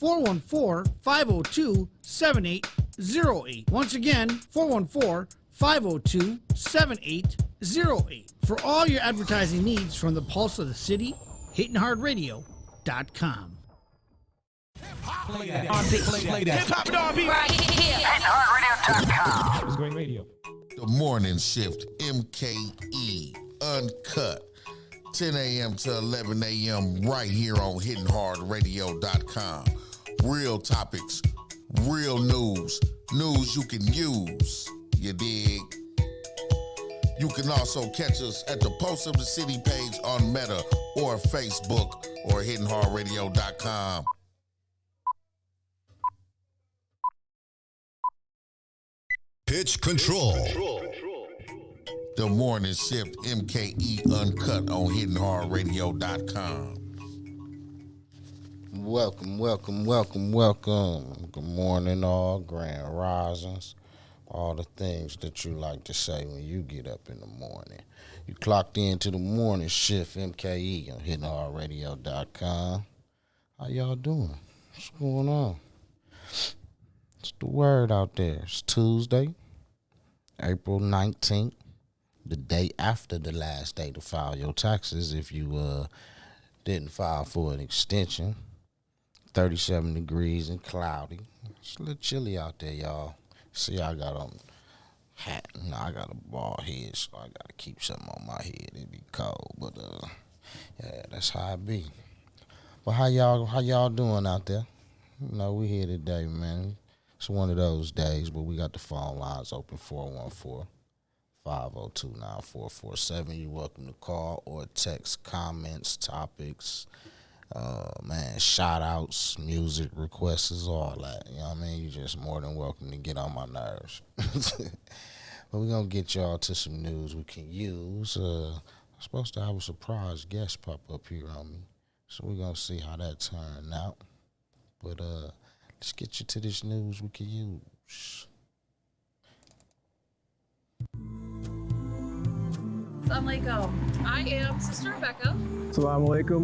414-502-7808. Once again, 414-502-7808. For all your advertising needs from the pulse of the city, HittingHardRadio.com. Play that. Hip-hop and R&B right here. HittingHardRadio.com. It's great radio. The Morning Shift MKE Uncut. 10 a.m. to 11 a.m. right here on HittingHardRadio.com. Real topics, real news you can use. You dig? You can also catch us at the Post of the City page on Meta or Facebook or HittingHardRadio.com. Pitch Control. The Morning Shift MKE Uncut on HittingHardRadio.com. Welcome. Good morning, all. Grand risings. All the things that you like to say when you get up in the morning. You clocked into the Morning Shift MKE on HittingHardRadio.com. How y'all doing? What's going on? What's the word out there? It's Tuesday, April 19th, the day after the last day to file your taxes if you didn't file for an extension. 37 degrees and cloudy. It's a little chilly out there, y'all. See, I got on hat. No, I got a bald head, so I got to keep something on my head. It be cold, but yeah, that's how it be. But how y'all doing out there? You know, we here today, man. It's one of those days, but we got the phone lines open, 414-502-9447. You're welcome to call or text comments, topics, shout outs, music requests, all that. You know what I mean? You're just more than welcome to get on my nerves. But we're going to get y'all to some news we can use. I'm supposed to have a surprise guest pop up here on me, so we're going to see how that turned out. But let's get you to this news we can use. Assalamu alaikum. I am Sister Rebecca. Assalamu alaikum,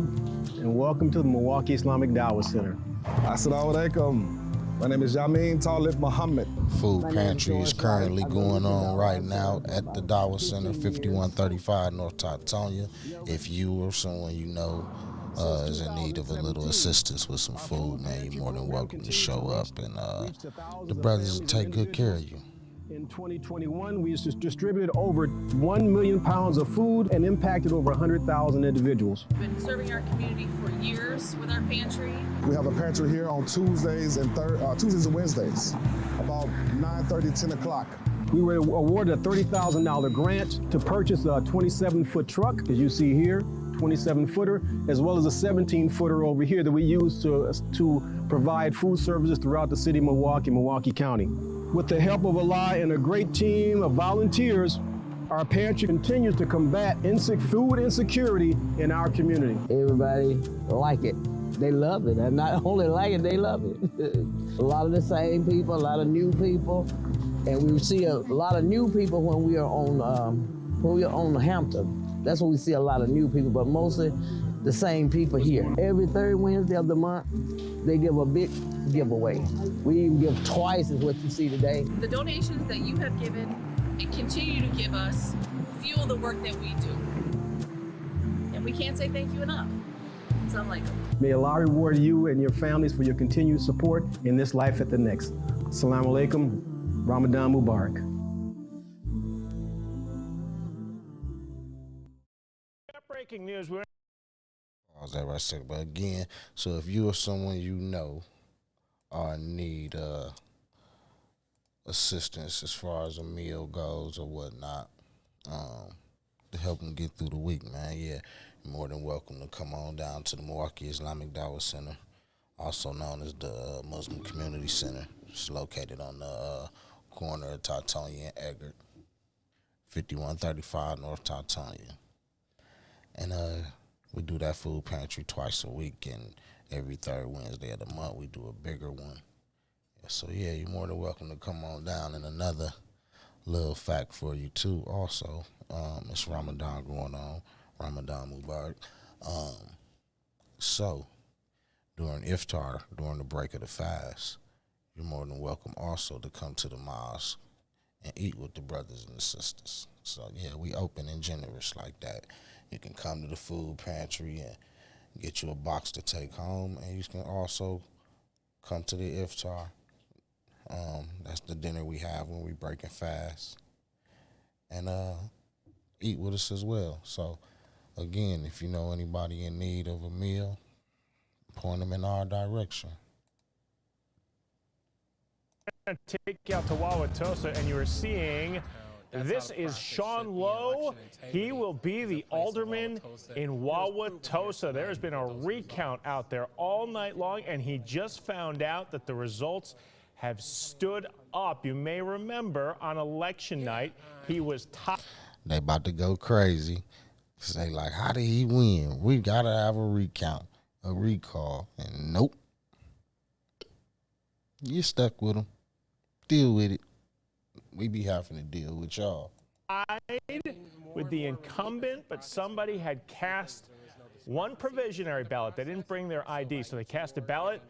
and welcome to the Milwaukee Islamic Dawah Center. Assalamu alaikum. My name is Yamin Talib Muhammad. Food pantry is currently going on right now at the Dawah Center, 5135 North Teutonia. If you or someone you know is in need of a little assistance with some food, man, you're more than welcome to show up, and the brothers will take good care of you. In 2021, we distributed over 1 million pounds of food and impacted over 100,000 individuals. We've been serving our community for years with our pantry. We have a pantry here on Tuesdays and Wednesdays, about 9:30, 10 o'clock. We were awarded a $30,000 grant to purchase a 27-foot truck, as you see here, 27-footer, as well as a 17-footer over here that we use to provide food services throughout the city of Milwaukee County. With the help of Allah and a great team of volunteers, our pantry continues to combat food insecurity in our community. Everybody like it. They love it. And not only like it, they love it. A lot of the same people, a lot of new people. And we see a lot of new people when we are on Hampton. That's when we see a lot of new people, but mostly the same people here. Every third Wednesday of the month, they give a big giveaway. We even give twice as what you see today. The donations that you have given and continue to give us fuel the work that we do. And we can't say thank you enough. Assalamu alaikum. May Allah reward you and your families for your continued support in this life at the next. Assalamu alaikum. Ramadan Mubarak. Breaking news. Pause that right a second. But again, so if you or someone you know need assistance as far as a meal goes or whatnot, to help them get through the week, man, yeah, you're more than welcome to come on down to the Milwaukee Islamic Dawah Center, also known as the Muslim Community Center. It's located on the corner of Teutonia and Eggert, 5135 North Teutonia. And we do that food pantry twice a week, and every third Wednesday of the month we do a bigger one. So yeah, you're more than welcome to come on down. And another little fact for you too, also, it's Ramadan going on, Ramadan Mubarak. So during iftar, during the break of the fast, you're more than welcome also to come to the mosque and eat with the brothers and the sisters. So, yeah, we open and generous like that. You can come to the food pantry and get you a box to take home, and you can also come to the iftar. That's the dinner we have when we break and fast, and eat with us as well. So, again, if you know anybody in need of a meal, point them in our direction. Take you out to Wauwatosa, and you are seeing this is Sean Lowe. He will be the alderman in Wauwatosa. There's been a recount out there all night long, and he just found out that the results have stood up. You may remember on election night, he was top. They about to go crazy. Say, like, how did he win? We got to have a recount, a recall. And nope. You stuck with him. Deal with it. We be having to deal with y'all. With the incumbent, but somebody had cast one provisionary ballot. They didn't bring their ID, so they cast a ballot.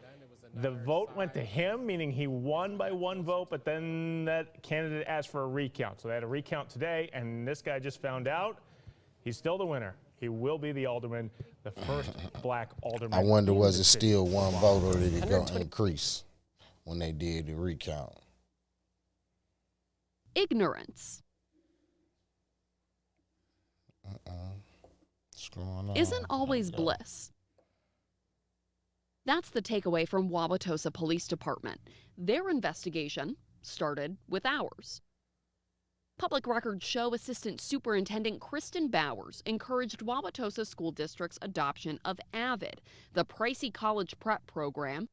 The vote went to him, meaning he won by one vote, but then that candidate asked for a recount. So they had a recount today, and this guy just found out he's still the winner. He will be the alderman, the first black alderman. I wonder, was it still one vote, or did it go increase when they did the recount? Ignorance isn't always bliss. That's the takeaway from Wauwatosa Police Department. Their investigation started with ours. Public records show Assistant Superintendent Kristen Bowers encouraged Wauwatosa School District's adoption of AVID, the pricey college prep program,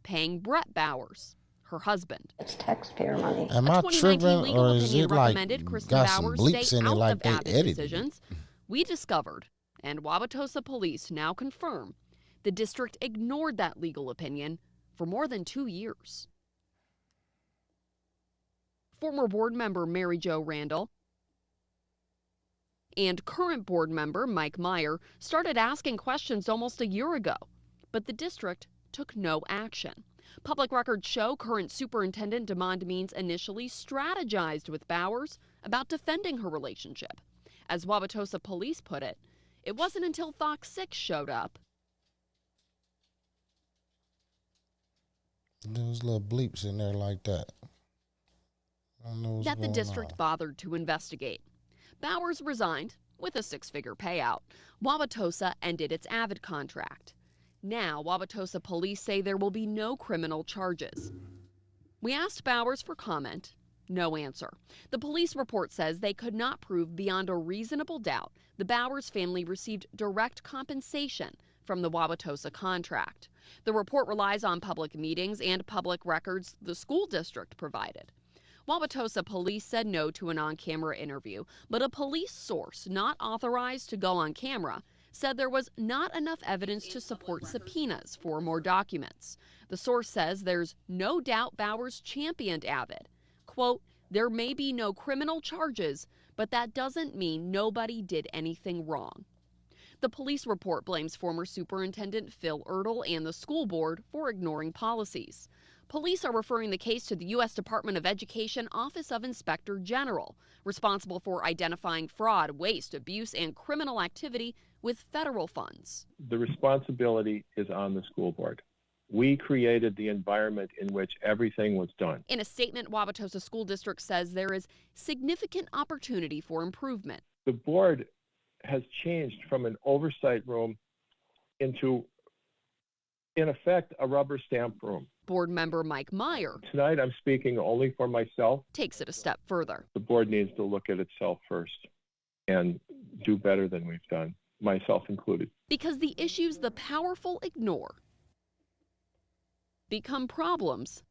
paying Brett Bowers, her husband. It's taxpayer money. Am I tripping, or is it like Kristen got some Bowers bleeps stay in it out like of they AVID edited? decisions. We discovered, and Wauwatosa Police now confirm, the district ignored that legal opinion for more than 2 years. Former board member Mary Jo Randall and current board member Mike Meyer started asking questions almost a year ago, but the district took no action. Public records show current Superintendent DeMond Means initially strategized with Bowers about defending her relationship. As Wauwatosa Police put it, it wasn't until Fox 6 showed up. Those little bleeps in there like that. I don't know what's That the going district on. bothered to investigate. Bowers resigned with a 6-figure payout. Wauwatosa ended its AVID contract. Now, Wauwatosa police say there will be no criminal charges. We asked Bowers for comment. No answer. The police report says they could not prove beyond a reasonable doubt the Bowers family received direct compensation from the Wauwatosa contract. The report relies on public meetings and public records the school district provided. Wauwatosa police said no to an on-camera interview, but a police source not authorized to go on camera said there was not enough evidence to support subpoenas for more documents. The source says there's no doubt Bowers championed AVID. Quote, there may be no criminal charges, but that doesn't mean nobody did anything wrong. The police report blames former Superintendent Phil Ertl and the school board for ignoring policies. Police are referring the case to the U.S. Department of Education Office of Inspector General, responsible for identifying fraud, waste, abuse, and criminal activity with federal funds. The responsibility is on the school board. We created the environment in which everything was done. In a statement, Wauwatosa School District says there is significant opportunity for improvement. The board has changed from an oversight room into, in effect, a rubber stamp room. Board member Mike Meyer Tonight, I'm speaking only for myself. Takes it a step further. The board needs to look at itself first and do better than we've done, myself included. Because the issues the powerful ignore become problems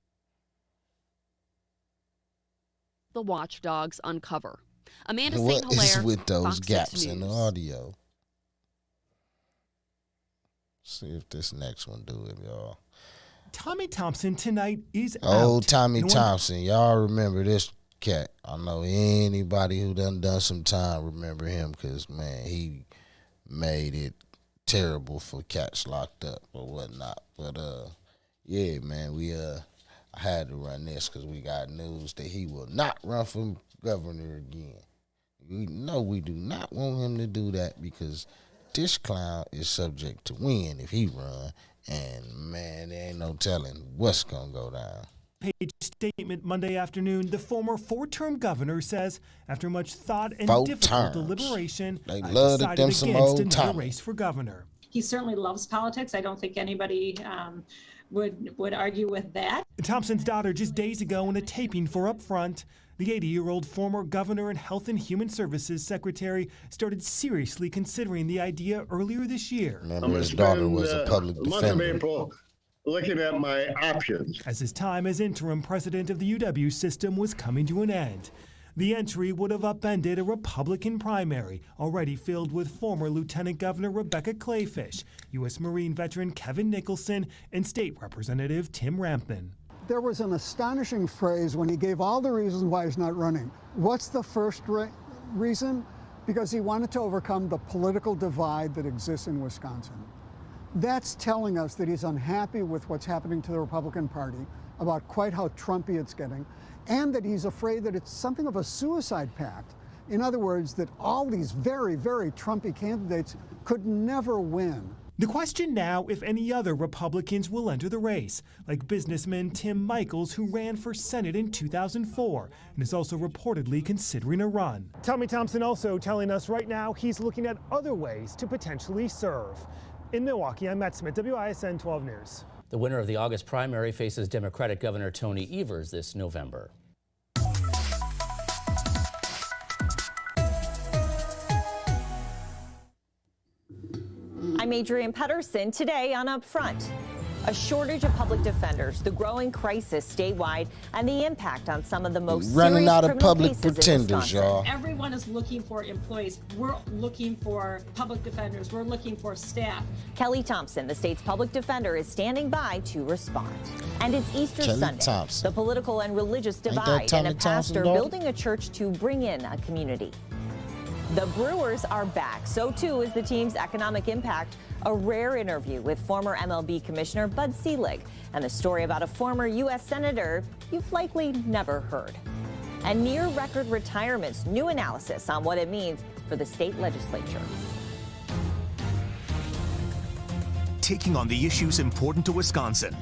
the watchdogs uncover. Amanda St. What is Hilaire, with those Fox 6 gaps in the News. audio? See if this next one do it, y'all. Tommy Thompson tonight is Oh, out. Tommy And when- Thompson. Y'all remember this cat. I know anybody who done some time remember him because, man, he made it terrible for cats locked up or whatnot. But yeah, man, I had to run this because we got news that he will not run for governor again. We know we do not want him to do that because this clown is subject to win if he run, and man, there ain't no telling what's gonna go down. Page statement Monday afternoon, the former four-term governor says after much thought and Four difficult terms. deliberation, They love decided them some against old another timers. race for governor. He certainly loves politics. I don't think anybody would argue with that. Thompson's daughter just days ago in a taping for Upfront. The 80-year-old former governor and Health and Human Services secretary started seriously considering the idea earlier this year. Remember, his daughter was a public month of defender. April looking at my options. As his time as interim president of the UW system was coming to an end. The entry would have upended a Republican primary already filled with former Lieutenant Governor Rebecca Clayfish, U.S. Marine veteran Kevin Nicholson, and State Representative Tim Rampton. There was an astonishing phrase when he gave all the reasons why he's not running. What's the first reason? Because he wanted to overcome the political divide that exists in Wisconsin. That's telling us that he's unhappy with what's happening to the Republican Party, about quite how Trumpy it's getting, and that he's afraid that it's something of a suicide pact. In other words, that all these very, very Trumpy candidates could never win. The question now if any other Republicans will enter the race, like businessman Tim Michaels, who ran for Senate in 2004 and is also reportedly considering a run. Tommy Thompson also telling us right now he's looking at other ways to potentially serve. In Milwaukee, I'm Matt Smith, WISN 12 News. The winner of the August primary faces Democratic Governor Tony Evers this November. I'm Adrienne Pedersen. Today on Upfront, a shortage of public defenders, the growing crisis statewide, and the impact on some of the most running out of criminal public cases in pretenders, Wisconsin. y'all. Everyone is looking for employees. We're looking for public defenders. We're looking for staff. Kelly Thompson, the state's public defender, is standing by to respond. And it's Easter Kelly Sunday. Thompson. The political and religious Ain't that divide, and Tommy a pastor Thompson, dog? building a church to bring in a community. The Brewers are back. So too is the team's economic impact. A rare interview with former MLB Commissioner Bud Selig, and the story about a former U.S. Senator you've likely never heard. And near record retirements, new analysis on what it means for the state legislature. Taking on the issues important to Wisconsin.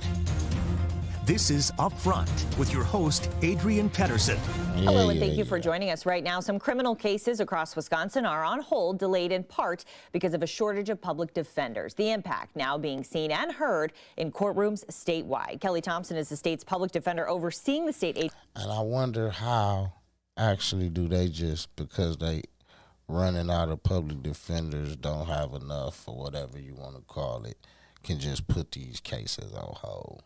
This is Upfront with your host, Adrienne Pedersen. Hello, and thank you for joining us right now. Some criminal cases across Wisconsin are on hold, delayed in part because of a shortage of public defenders. The impact now being seen and heard in courtrooms statewide. Kelly Thompson is the state's public defender overseeing the state agency. And I wonder how actually do they just, because they running out of public defenders, don't have enough or whatever you want to call it, can just put these cases on hold.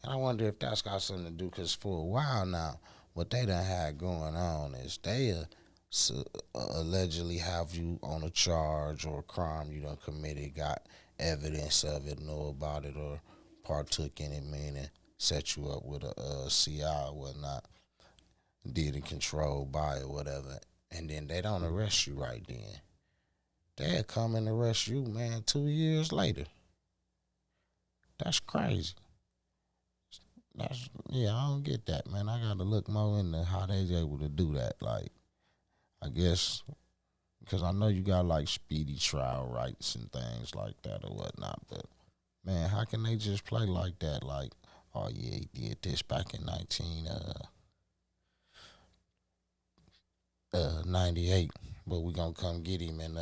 And I wonder if that's got something to do, because for a while now, what they done had going on is they allegedly have you on a charge or a crime you done committed, got evidence of it, know about it, or partook in it, meaning set you up with a CI or whatnot, did it controlled by or whatever, and then they don't arrest you right then. They'll come and arrest you, man, 2 years later. That's crazy. Yeah, I don't get that, man. I got to look more into how they able to do that. Like, I guess, because I know you got, like, speedy trial rights and things like that or whatnot. But, man, how can they just play like that? Like, oh, yeah, he did this back in 1998, but we going to come get him in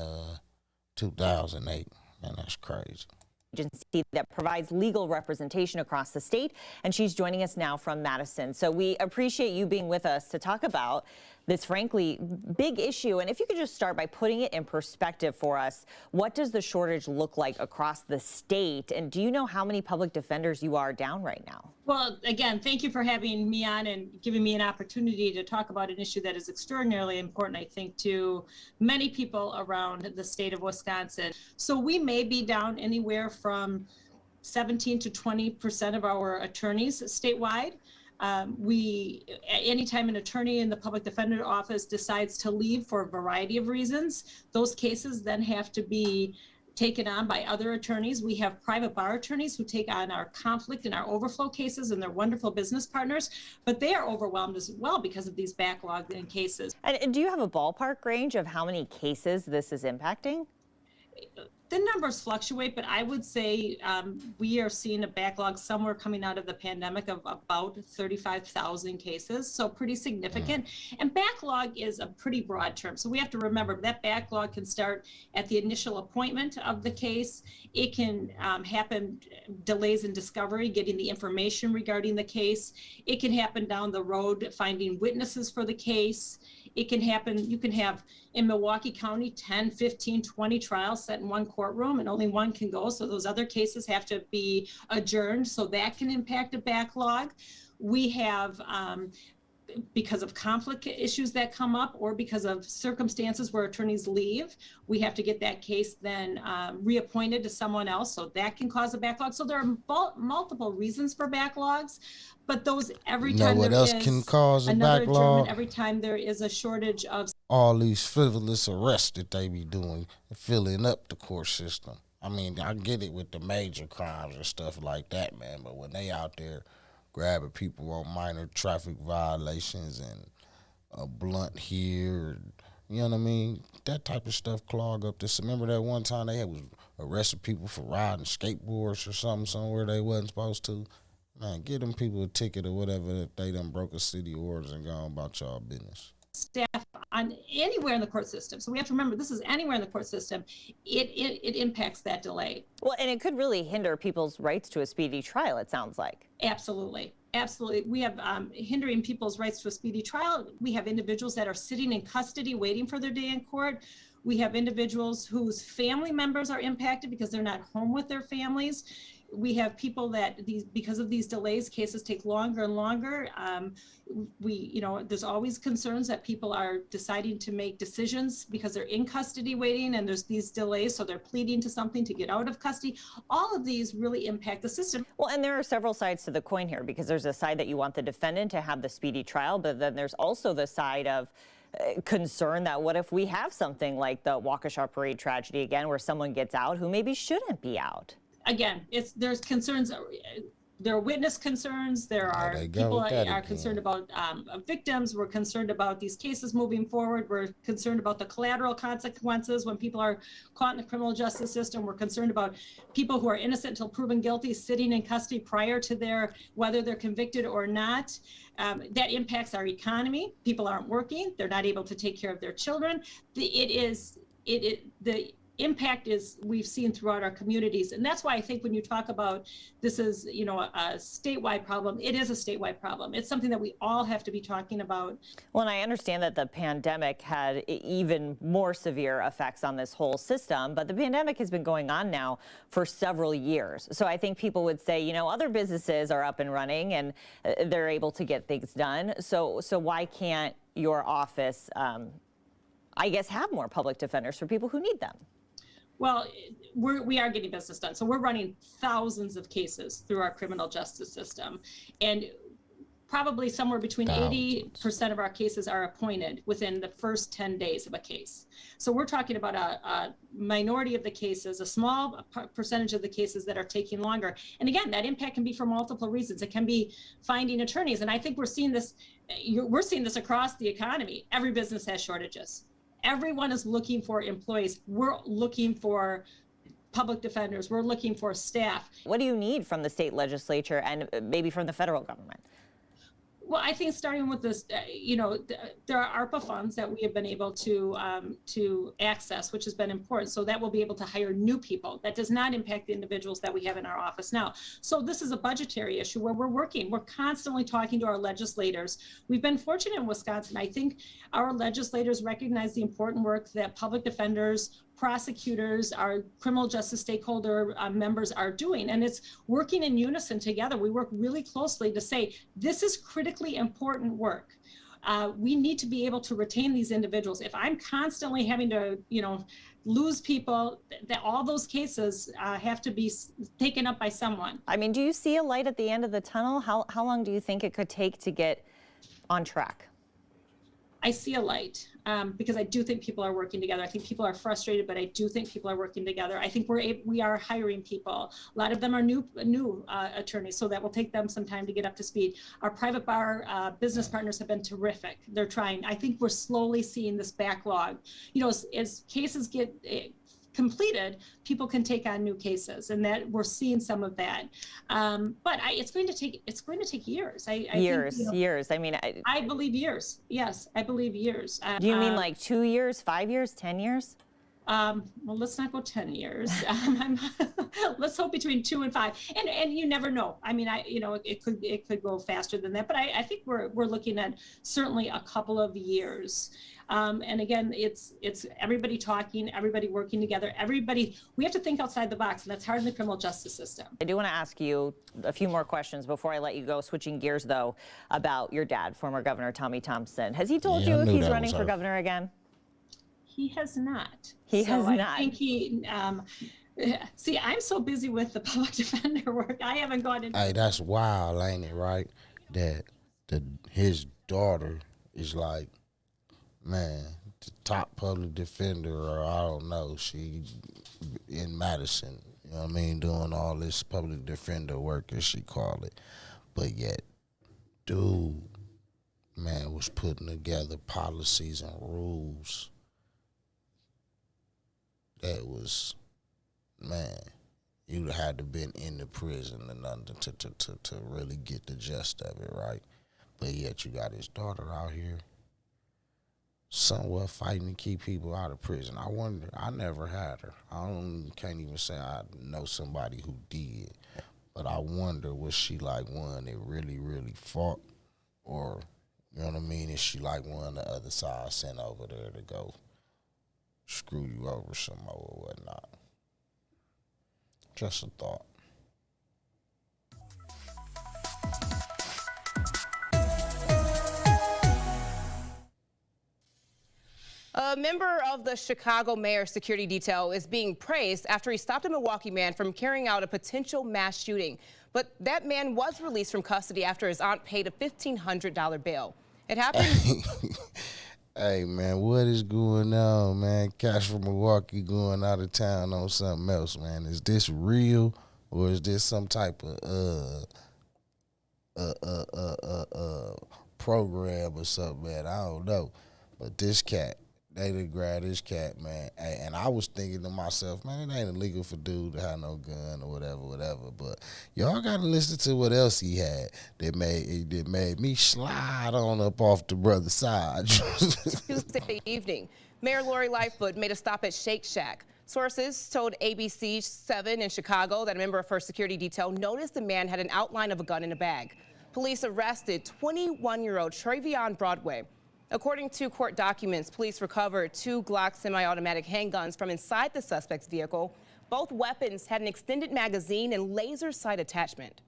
2008. Man, that's crazy. Agency that provides legal representation across the state, and she's joining us now from Madison. So we appreciate you being with us to talk about this frankly big issue. And if you could just start by putting it in perspective for us, what does the shortage look like across the state? And do you know how many public defenders you are down right now? Well, again, thank you for having me on and giving me an opportunity to talk about an issue that is extraordinarily important, I think, to many people around the state of Wisconsin. So we may be down anywhere from 17 to 20% of our attorneys statewide. Anytime an attorney in the public defender office decides to leave for a variety of reasons, those cases then have to be taken on by other attorneys. We have private bar attorneys who take on our conflict and our overflow cases, and they're wonderful business partners, but they are overwhelmed as well because of these backlogs in cases. And do you have a ballpark range of how many cases this is impacting? The numbers fluctuate, but I would say we are seeing a backlog somewhere coming out of the pandemic of about 35,000 cases, so pretty significant. And backlog is a pretty broad term, so we have to remember that backlog can start at the initial appointment of the case. It can happen delays in discovery, getting the information regarding the case. It can happen down the road, finding witnesses for the case. It can happen, you can have in Milwaukee County 10, 15, 20 trials set in one courtroom and only one can go. So those other cases have to be adjourned. So that can impact a backlog. We have, because of conflict issues that come up or because of circumstances where attorneys leave, we have to get that case then reappointed to someone else. So that can cause a backlog. So there are multiple reasons for backlogs. But those every time what there else is can cause a another backlog? adjournment, every time there is a shortage of All these frivolous arrests that they be doing, filling up the court system. I mean, I get it with the major crimes and stuff like that, man. But when they out there grabbing people on minor traffic violations and a blunt here, you know what I mean? That type of stuff clog up this. Remember that one time they was arresting people for riding skateboards or something somewhere they wasn't supposed to? Man, give them people a ticket or whatever if they done broke a city orders and gone about y'all business. Staff on anywhere in the court system. So we have to remember this is anywhere in the court system. It impacts that delay. Well, and it could really hinder people's rights to a speedy trial, it sounds like. Absolutely. Absolutely. We have hindering people's rights to a speedy trial. We have individuals that are sitting in custody waiting for their day in court. We have individuals whose family members are impacted because they're not home with their families. We have people that because of these delays, cases take longer and longer. There's always concerns that people are deciding to make decisions because they're in custody waiting and there's these delays. So they're pleading to something to get out of custody. All of these really impact the system. Well, and there are several sides to the coin here because there's a side that you want the defendant to have the speedy trial, but then there's also the side of concern that what if we have something like the Waukesha Parade tragedy again, where someone gets out who maybe shouldn't be out? Again, there's concerns. There are witness concerns. There are people are concerned about victims. We're concerned about these cases moving forward. We're concerned about the collateral consequences when people are caught in the criminal justice system. We're concerned about people who are innocent until proven guilty sitting in custody prior to whether they're convicted or not. That impacts our economy. People aren't working. They're not able to take care of their children. The impact is we've seen throughout our communities. And that's why I think when you talk about this is, a statewide problem, it is a statewide problem. It's something that we all have to be talking about. Well, and I understand that the pandemic had even more severe effects on this whole system, but the pandemic has been going on now for several years. So I think people would say, other businesses are up and running and they're able to get things done. So why can't your office, I guess, have more public defenders for people who need them? Well, we are getting business done. So we're running thousands of cases through our criminal justice system. And probably somewhere between 80% of our cases are appointed within the first 10 days of a case. So we're talking about a minority of the cases, a small percentage of the cases that are taking longer. And again, that impact can be for multiple reasons. It can be finding attorneys. And I think we're seeing this across the economy. Every business has shortages. Everyone is looking for employees. We're looking for public defenders. We're looking for staff. What do you need from the state legislature and maybe from the federal government? Well, I think starting with this, there are ARPA funds that we have been able to access, which has been important. So that will be able to hire new people. That does not impact the individuals that we have in our office now. So this is a budgetary issue where we're working. We're constantly talking to our legislators. We've been fortunate in Wisconsin. I think our legislators recognize the important work that public defenders, prosecutors, our criminal justice stakeholder members are doing, and it's working in unison together. We work really closely to say, this is critically important work. We need to be able to retain these individuals. If I'm constantly having to, lose people, that all those cases have to be taken up by someone. I mean, do you see a light at the end of the tunnel? How long do you think it could take to get on track? I see a light because I do think people are working together. I think people are frustrated, but I do think people are working together. I think we are hiring people. A lot of them are new attorneys, so that will take them some time to get up to speed. Our private bar business partners have been terrific. They're trying. I think we're slowly seeing this backlog. You know, as cases get completed, people can take on new cases, and that we're seeing some of that. But it's going to take years. I think, you know, years. I mean, I believe years. Yes, I believe years. Do you mean like 2 years, 5 years, 10 years? Well, let's not go 10 years. Let's hope between 2 and 5. And you never know. I mean, you know, it could go faster than that. But I think we're looking at certainly a couple of years. And again, it's everybody talking, everybody working together, we have to think outside the box, and that's hard in the criminal justice system. I do want to ask you a few more questions before I let you go, switching gears though, about your dad, former Governor Tommy Thompson. Has he told you if he's running for governor again? He has not. He has not. I think he, see, I'm so busy with the public defender work, I haven't gone into. Hey, that's wild, ain't it, right? That his daughter is like, man, the top public defender, or I don't know, she in Madison, you know what I mean, doing all this public defender work, as she called it. But yet, dude, man, was putting together policies and rules that was, man, you'd had to been in the prison and nothing to really get the gist of it, right? But yet you got his daughter out here somewhat fighting to keep people out of prison. I wonder, I never had her. Can't even say I know somebody who did. But I wonder, was she like one that really, really fought? Or, you know what I mean, is she like one the other side sent over there to go screw you over some more or whatnot? Just a thought. A member of the Chicago mayor's security detail is being praised after he stopped a Milwaukee man from carrying out a potential mass shooting. But that man was released from custody after his aunt paid a $1,500 bail. It happened. Hey, man, what is going on, man? Cash from Milwaukee going out of town on something else, man. Is this real, or is this some type of program or something, man? I don't know. But this cat, they done grabbed this cat, man. And I was thinking to myself, man, it ain't illegal for dude to have no gun or whatever. But y'all got to listen to what else he had that made me slide on up off the brother's side. Tuesday evening, Mayor Lori Lightfoot made a stop at Shake Shack. Sources told ABC 7 in Chicago that a member of her security detail noticed the man had an outline of a gun in a bag. Police arrested 21-year-old Travion Broadway. According to court documents, police recovered 2 Glock semi-automatic handguns from inside the suspect's vehicle. Both weapons had an extended magazine and laser sight attachment.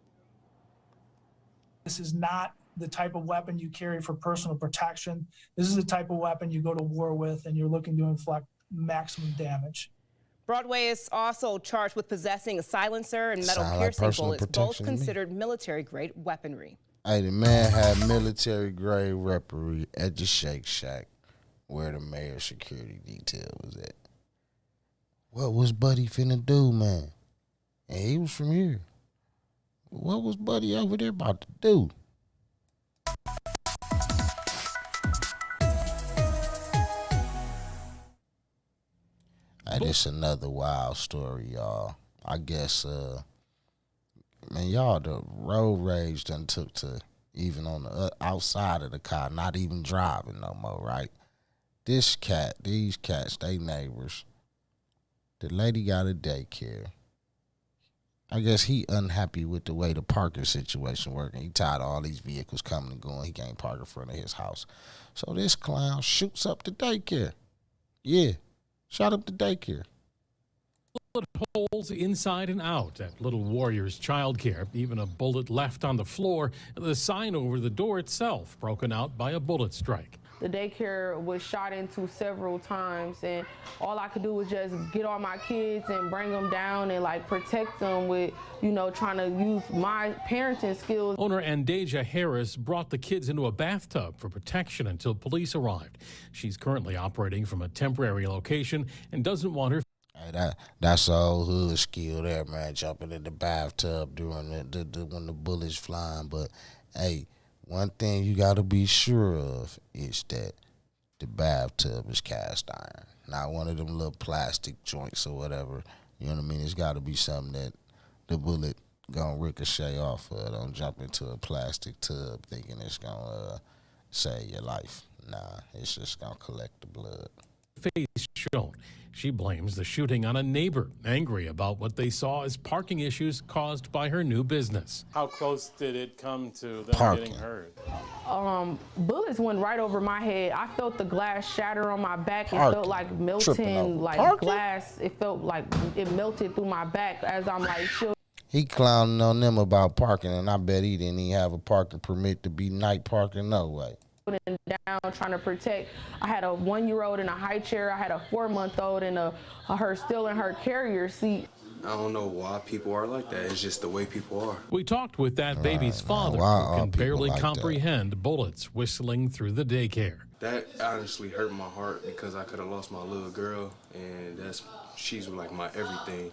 This is not the type of weapon you carry for personal protection. This is the type of weapon you go to war with, and you're looking to inflict maximum damage. Broadway is also charged with possessing a silencer and metal piercing bullets, both considered military-grade weaponry. Hey, the man had military-grade weaponry at the Shake Shack where the mayor's security detail was at. What was Buddy finna do, man? And he was from here. What was Buddy over there about to do? Hey, this another wild story, y'all. I guess, man, y'all, the road rage done took to even on the outside of the car, not even driving no more, right? These cats, they neighbors. The lady got a daycare. I guess he unhappy with the way the parking situation working. He tired of all these vehicles coming and going. He can't park in front of his house. So this clown shoots up the daycare. Yeah, shot up the daycare. Bullet holes inside and out at Little Warriors Childcare. Even a bullet left on the floor. The sign over the door itself broken out by a bullet strike. The daycare was shot into several times, and all I could do was just get all my kids and bring them down and like protect them with, you know, trying to use my parenting skills. Owner Andasia Harris brought the kids into a bathtub for protection until police arrived. She's currently operating from a temporary location and doesn't want her. Hey, that's a old hood skill there, man, jumping in the bathtub during when the bullets flying. But, hey, one thing you got to be sure of is that the bathtub is cast iron, not one of them little plastic joints or whatever. You know what I mean? It's got to be something that the bullet gonna ricochet off of. Don't jump into a plastic tub thinking it's gonna save your life. Nah, it's just gonna collect the blood. Face shown. She blames the shooting on a neighbor, angry about what they saw as parking issues caused by her new business. How close did it come to them Parking. getting hurt? Bullets went right over my head. I felt the glass shatter on my back. It Parking. felt like Tripping melting, over. like Parking? glass. It felt like it melted through my back as I'm like shooting. He clowning on them about parking, and I bet he didn't even have a parking permit to be night parking, no way. Down trying to protect. I had a 1-year-old in a high chair. I had a 4-month-old in her still in her carrier seat. I don't know why people are like that. It's just the way people are. We talked with that baby's father, Why who are can people barely like that? comprehend bullets whistling through the daycare. That honestly hurt my heart because I could have lost my little girl, and she's like my everything.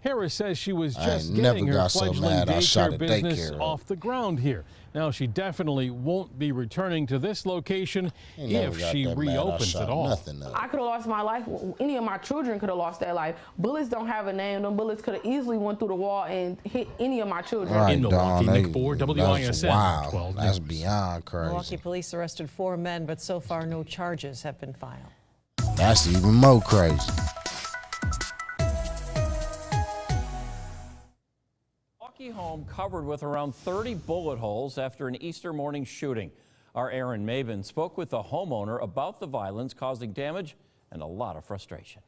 Harris says she was I just ain't getting never her got so fledgling mad I shot daycare a business daycare up. off the ground here. Now, she definitely won't be returning to this location Ain't never if got she that mad I reopens shot at all. nothing up. I could have lost my life. Any of my children could have lost their life. Bullets don't have a name. Them bullets could have easily went through the wall and hit any of my children. Right, In Milwaukee, Dawn, Nick Ford, that's WISN wild. 12 That's News. beyond crazy. Milwaukee police arrested 4 men, but so far no charges have been filed. That's even more crazy. Milwaukee home covered with around 30 bullet holes after an Easter morning shooting. Our Aaron Maben spoke with the homeowner about the violence causing damage and a lot of frustration.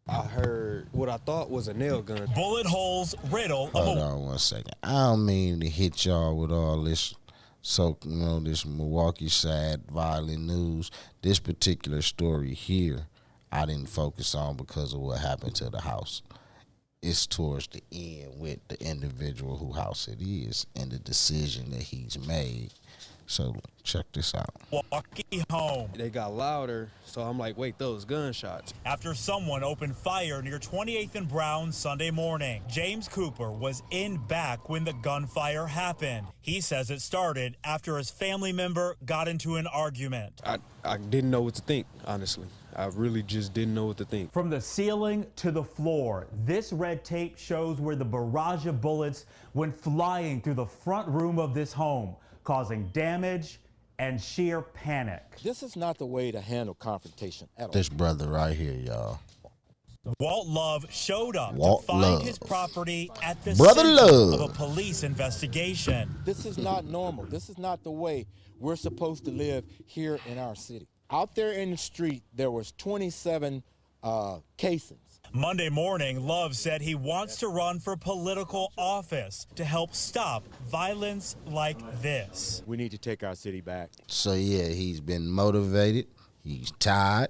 I heard what I thought was a nail gun. Bullet holes riddle. Hold on 1 second. I don't mean to hit y'all with all this, this Milwaukee sad, violent news. This particular story here, I didn't focus on because of what happened to the house. It's towards the end with the individual whose house it is and the decision that he's made. So check this out. Milwaukee home. They got louder, so I'm like, wait, those gunshots. After someone opened fire near 28th and Brown Sunday morning. James Cooper was in back when the gunfire happened. He says it started after his family member got into an argument. I didn't know what to think, honestly. I really just didn't know what to think. From the ceiling to the floor, this red tape shows where the barrage of bullets went flying through the front room of this home, causing damage and sheer panic. This is not the way to handle confrontation at all. This brother right here, y'all. Walt Love showed up Walt to find Love. his property at the Brother center Love. of a police investigation. This is not normal. This is not the way we're supposed to live here in our city. Out there in the street, there was 27 casings. Monday morning, Love said he wants to run for political office to help stop violence like this. We need to take our city back. So yeah, he's been motivated, he's tired,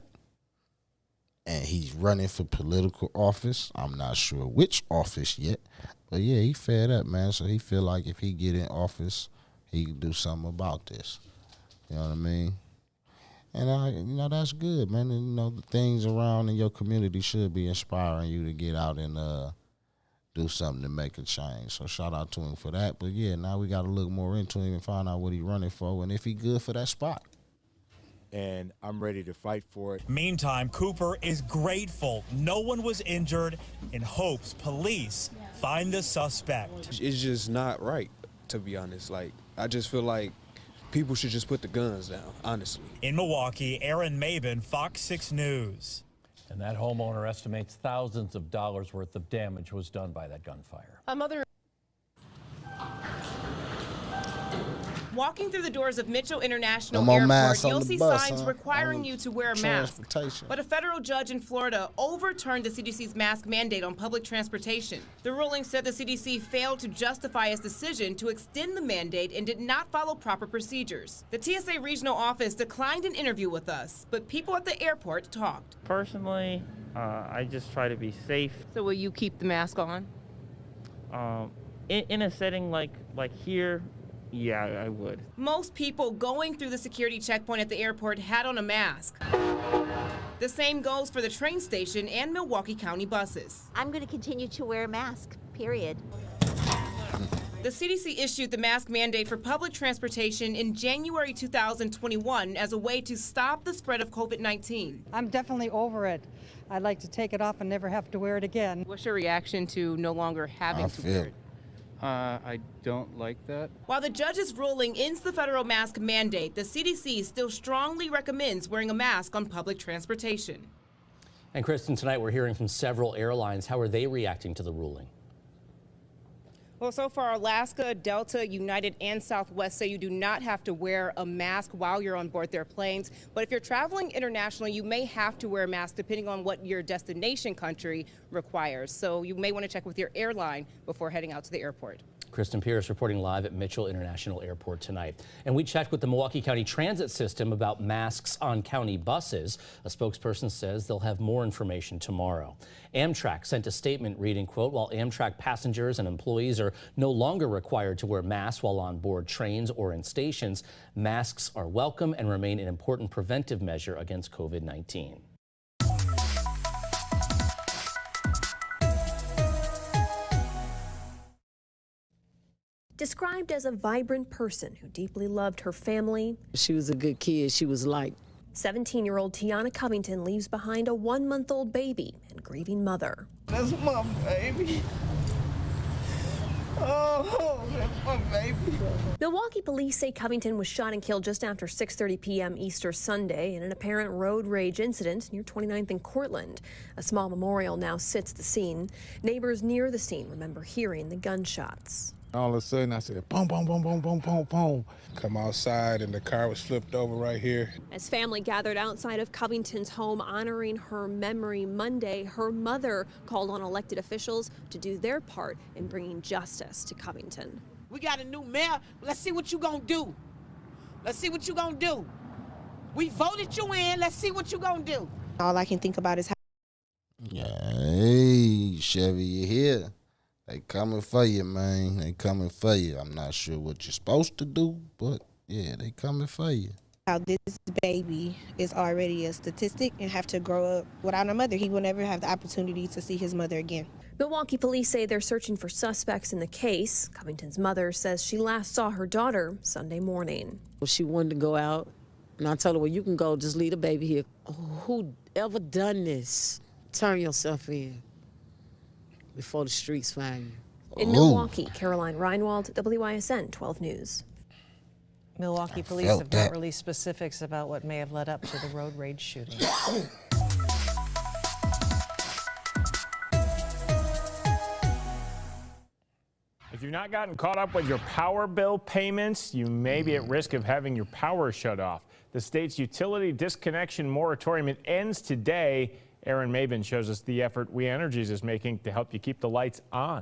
and he's running for political office. I'm not sure which office yet, but yeah, he fed up, man. So he feel like if he get in office, he can do something about this. You know what I mean? And that's good, man. And, the things around in your community should be inspiring you to get out and do something to make a change. So shout out to him for that. But yeah, now we got to look more into him and find out what he's running for and if he good for that spot. And I'm ready to fight for it. Meantime, Cooper is grateful no one was injured and hopes police find the suspect. It's just not right, to be honest. Like, I just feel like people should just put the guns down, honestly. In Milwaukee, Aaron Maben, Fox 6 News. And that homeowner estimates thousands of dollars worth of damage was done by that gunfire. A mother Walking through the doors of Mitchell International No more Airport, masks on you'll the see bus, signs huh? requiring On you to wear a mask. transportation. But a federal judge in Florida overturned the CDC's mask mandate on public transportation. The ruling said the CDC failed to justify its decision to extend the mandate and did not follow proper procedures. The TSA regional office declined an interview with us, but people at the airport talked. Personally, I just try to be safe. So will you keep the mask on? In a setting like here, yeah, I would. Most people going through the security checkpoint at the airport had on a mask. The same goes for the train station and Milwaukee County buses. I'm going to continue to wear a mask, period. The CDC issued the mask mandate for public transportation in January 2021 as a way to stop the spread of COVID-19. I'm definitely over it. I'd like to take it off and never have to wear it again. What's your reaction to no longer having to wear it? I don't like that. While the judge's ruling ends the federal mask mandate, the CDC still strongly recommends wearing a mask on public transportation. And Kristen, tonight we're hearing from several airlines. How are they reacting to the ruling? Well, so far, Alaska, Delta, United, and Southwest say you do not have to wear a mask while you're on board their planes. But if you're traveling internationally, you may have to wear a mask depending on what your destination country requires. So you may want to check with your airline before heading out to the airport. Kristen Pierce reporting live at Mitchell International Airport tonight. And we checked with the Milwaukee County Transit System about masks on county buses. A spokesperson says they'll have more information tomorrow. Amtrak sent a statement reading, quote, while Amtrak passengers and employees are no longer required to wear masks while on board trains or in stations, masks are welcome and remain an important preventive measure against COVID-19. Described as a vibrant person who deeply loved her family. She was a good kid. She was liked. 17-year-old Tiana Covington leaves behind a 1-month-old baby and grieving mother. That's my baby. Oh, that's my baby. Milwaukee police say Covington was shot and killed just after 6:30 p.m. Easter Sunday in an apparent road rage incident near 29th and Cortland. A small memorial now sits the scene. Neighbors near the scene remember hearing the gunshots. All of a sudden, I said, boom, boom, boom, boom, boom, boom, boom. Come outside, and the car was flipped over right here. As family gathered outside of Covington's home honoring her memory Monday, her mother called on elected officials to do their part in bringing justice to Covington. We got a new mayor. Let's see what you gonna do. Let's see what you gonna do. We voted you in. Let's see what you gonna do. All I can think about is how. Hey, Chevy, you here? They coming for you, man. They coming for you. I'm not sure what you're supposed to do, but yeah, they coming for you. How this baby is already a statistic and have to grow up without a mother. He will never have the opportunity to see his mother again. Milwaukee police say they're searching for suspects in the case. Covington's mother says she last saw her daughter Sunday morning. She wanted to go out, and I told her, well, you can go, just leave the baby here. Who ever done this? Turn yourself in before the streets find you. In Milwaukee, Caroline Reinwald, WISN 12 News. Milwaukee police have not released specifics about what may have led up to the road rage shooting. If you've not gotten caught up with your power bill payments, you may be at risk of having your power shut off. The state's utility disconnection moratorium ends today. Aaron Maben shows us the effort We Energies is making to help you keep the lights on.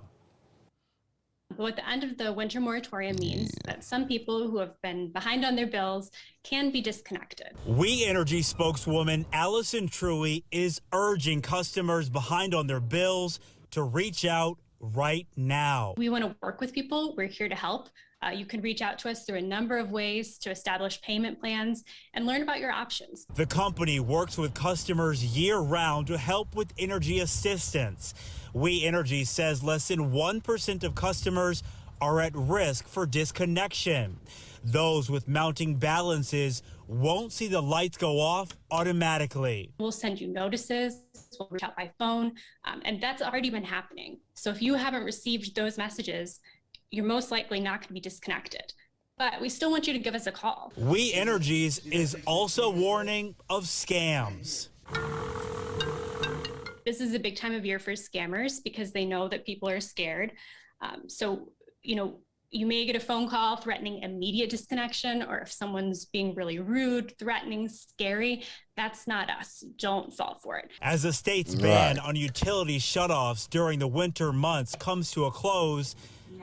What the end of the winter moratorium means that some people who have been behind on their bills can be disconnected. We Energy spokeswoman Allison Truey is urging customers behind on their bills to reach out right now. We want to work with people. We're here to help. You can reach out to us through a number of ways to establish payment plans and learn about your options. The company works with customers year-round to help with energy assistance. We Energy says less than 1% of customers are at risk for disconnection. Those with mounting balances won't see the lights go off automatically. We'll send you notices, we'll reach out by phone, and that's already been happening. So if you haven't received those messages, you're most likely not going to be disconnected. But we still want you to give us a call. We Energies is also warning of scams. This is a big time of year for scammers because they know that people are scared. So, You may get a phone call threatening immediate disconnection, or if someone's being really rude, threatening, scary, that's not us. Don't fall for it. As the state's ban on utility shutoffs during the winter months comes to a close,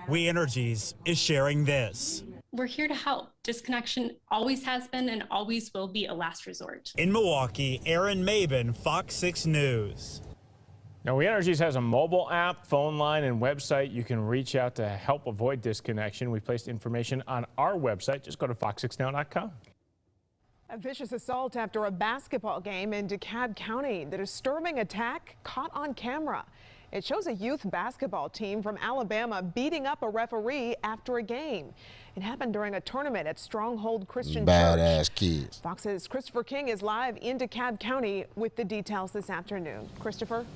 We Energies is sharing this. We're here to help. Disconnection always has been and always will be a last resort. In Milwaukee, Aaron Mabin, Fox 6 News. Now, We Energies has a mobile app, phone line, and website. You can reach out to help avoid disconnection. We placed information on our website. Just go to fox6now.com. A vicious assault after a basketball game in DeKalb County. The disturbing attack caught on camera. It shows a youth basketball team from Alabama beating up a referee after a game. It happened during a tournament at Stronghold Christian Church. Badass kids. Fox's Christopher King is live in DeKalb County with the details this afternoon. Christopher?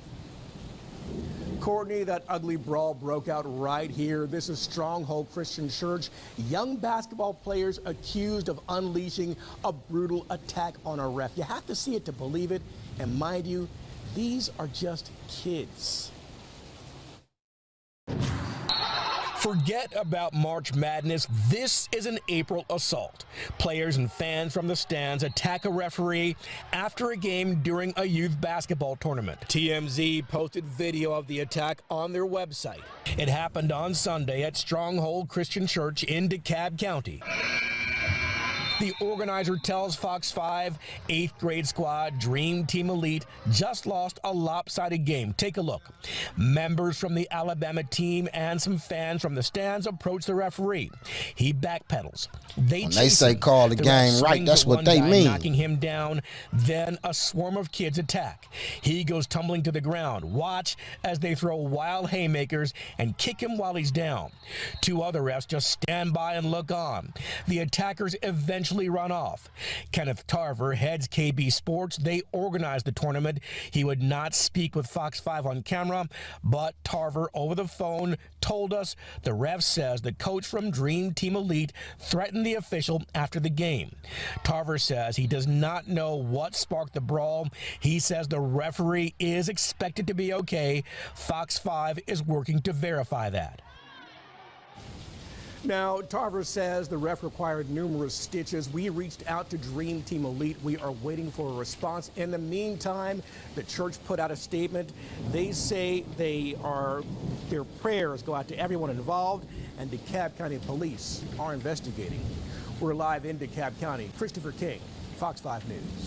Courtney, that ugly brawl broke out right here. This is Stronghold Christian Church. Young basketball players accused of unleashing a brutal attack on a ref. You have to see it to believe it. And mind you, these are just kids. Forget about March Madness. This is an April assault. Players and fans from the stands attack a referee after a game during a youth basketball tournament. TMZ posted video of the attack on their website. It happened on Sunday at Stronghold Christian Church in DeKalb County. The organizer tells Fox 5, 8th grade squad Dream Team Elite just lost a lopsided game. Take a look. Members from the Alabama team and some fans from the stands approach the referee. He backpedals. When they say call the game right, that's what they mean. Knocking him down, then a swarm of kids attack. He goes tumbling to the ground. Watch as they throw wild haymakers and kick him while he's down. Two other refs just stand by and look on. The attackers eventually run off. Kenneth Tarver heads KB Sports. They organized the tournament. He would not speak with Fox 5 on camera, but Tarver over the phone told us the ref says the coach from Dream Team Elite threatened the official after the game. Tarver says he does not know what sparked the brawl. He says the referee is expected to be okay. Fox 5 is working to verify that. Now, Tarver says the ref required numerous stitches. We reached out to Dream Team Elite. We are waiting for a response. In the meantime, the church put out a statement. They say their prayers go out to everyone involved, and DeKalb County Police are investigating. We're live in DeKalb County. Christopher King, Fox 5 News.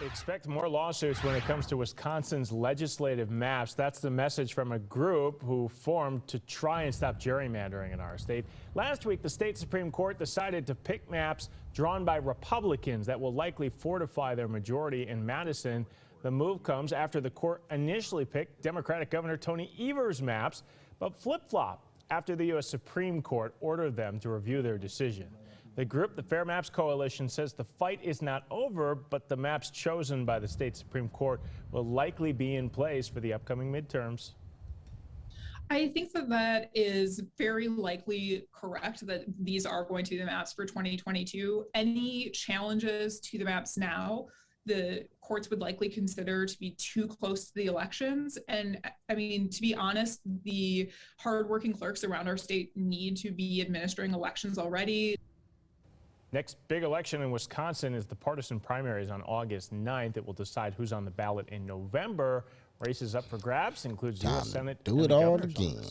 Expect more lawsuits when it comes to Wisconsin's legislative maps. That's the message from a group who formed to try and stop gerrymandering in our state. Last week, the state Supreme Court decided to pick maps drawn by Republicans that will likely fortify their majority in Madison. The move comes after the court initially picked Democratic Governor Tony Evers' maps, but flip-flopped after the U.S. Supreme Court ordered them to review their decision. The group, the Fair Maps Coalition, says the fight is not over, but the maps chosen by the state Supreme Court will likely be in place for the upcoming midterms. I think that is very likely correct, that these are going to be the maps for 2022. Any challenges to the maps now, the courts would likely consider to be too close to the elections. And I mean, to be honest, the hardworking clerks around our state need to be administering elections already. Next big election in Wisconsin is the partisan primaries on August 9th. It will decide who's on the ballot in November. Races up for grabs includes U.S. Senate. Do it all again.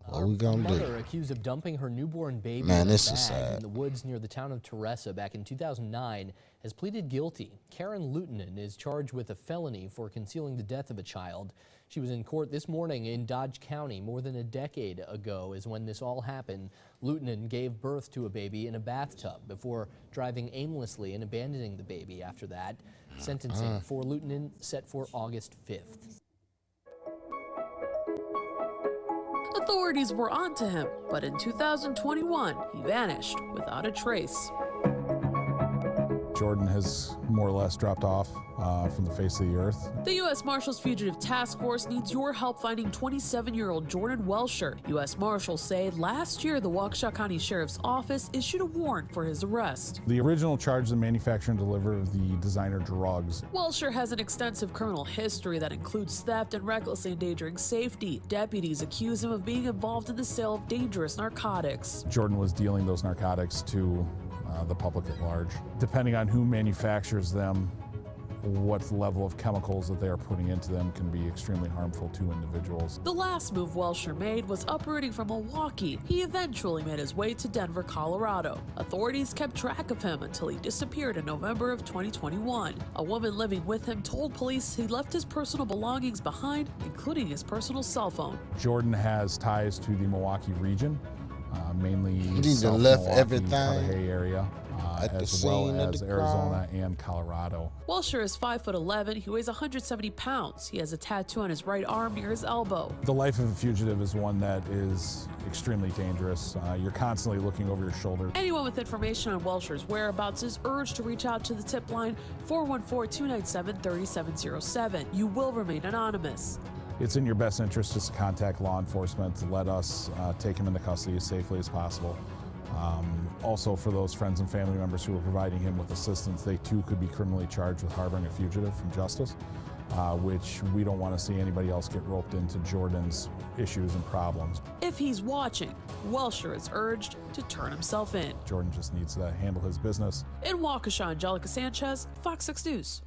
What are we gonna do? Mother accused of dumping her newborn baby Man, in a this is bag sad. in the woods near the town of Teresa back in 2009 has pleaded guilty. Karen Lutonen is charged with a felony for concealing the death of a child. She was in court this morning in Dodge County. More than a decade ago is when this all happened. Lutonen gave birth to a baby in a bathtub before driving aimlessly and abandoning the baby after that. Sentencing for Lutonen set for August 5th. Authorities were onto him, but in 2021, he vanished without a trace. Jordan has more or less dropped off from the face of the earth. The U.S. Marshals Fugitive Task Force needs your help finding 27-year-old Jordan Welsher. U.S. Marshals say last year the Waukesha County Sheriff's Office issued a warrant for his arrest. The original charge is the manufacture and delivery of the designer drugs. Welsher has an extensive criminal history that includes theft and recklessly endangering safety. Deputies accuse him of being involved in the sale of dangerous narcotics. Jordan was dealing those narcotics to the public at large. Depending on who manufactures them, what level of chemicals that they are putting into them can be extremely harmful to individuals. The last move Welsher made was uprooting from Milwaukee. He eventually made his way to Denver, Colorado. Authorities kept track of him until he disappeared in November of 2021. A woman living with him told police he left his personal belongings behind, including his personal cell phone. Jordan has ties to the Milwaukee region, mainly South left Milwaukee, everything Cudahy area, at the as well scene of as the Arizona and Colorado. Welsher is 5'11". He weighs 170 pounds. He has a tattoo on his right arm near his elbow. The life of a fugitive is one that is extremely dangerous. You're constantly looking over your shoulder. Anyone with information on Welsher's whereabouts is urged to reach out to the tip line 414-297-3707. You will remain anonymous. It's in your best interest just to contact law enforcement to let us take him into custody as safely as possible. Also, for those friends and family members who are providing him with assistance, they too could be criminally charged with harboring a fugitive from justice, which we don't want to see anybody else get roped into Jordan's issues and problems. If he's watching, Welsher is urged to turn himself in. Jordan just needs to handle his business. In Waukesha, Angelica Sanchez, Fox 6 News.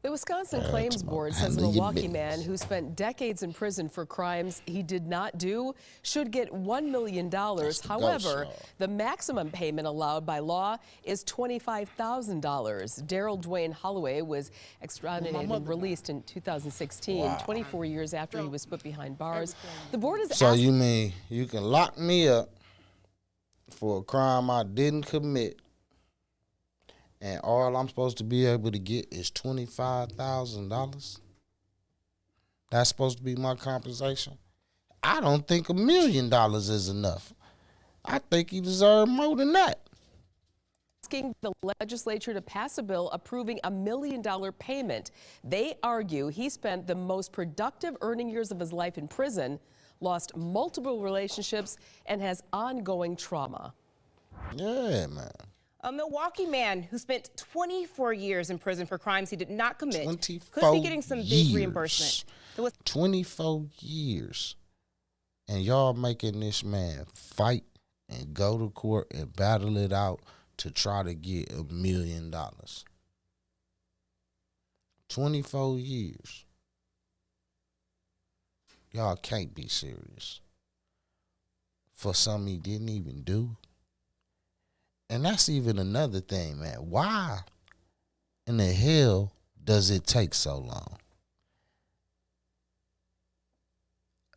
The Wisconsin Claims Board says a Milwaukee man who spent decades in prison for crimes he did not do should get $1 million. However, the maximum payment allowed by law is $25,000. Daryl Dwayne Holloway was extradited and released in 2016, 24 years after he was put behind bars. The board is So you mean you can lock me up for a crime I didn't commit, and all I'm supposed to be able to get is $25,000? That's supposed to be my compensation? I don't think $1 million is enough. I think he deserves more than that. Asking the legislature to pass a bill approving $1 million payment. They argue he spent the most productive earning years of his life in prison, lost multiple relationships, and has ongoing trauma. Yeah, man. A Milwaukee man who spent 24 years in prison for crimes he did not commit could be getting some big reimbursement. 24 years. And y'all making this man fight and go to court and battle it out to try to get $1 million. 24 years. Y'all can't be serious. For something he didn't even do. And that's even another thing, man. Why in the hell does it take so long?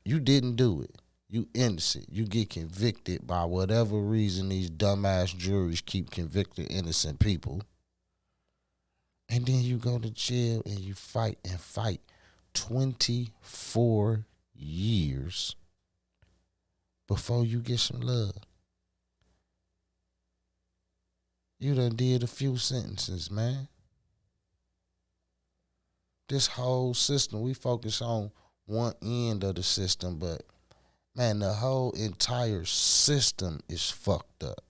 You didn't do it. You innocent. You get convicted by whatever reason these dumbass juries keep convicting innocent people. And then you go to jail and you fight and fight 24 years before you get some love. You done did a few sentences, man. This whole system, we focus on one end of the system, but, man, the whole entire system is fucked up.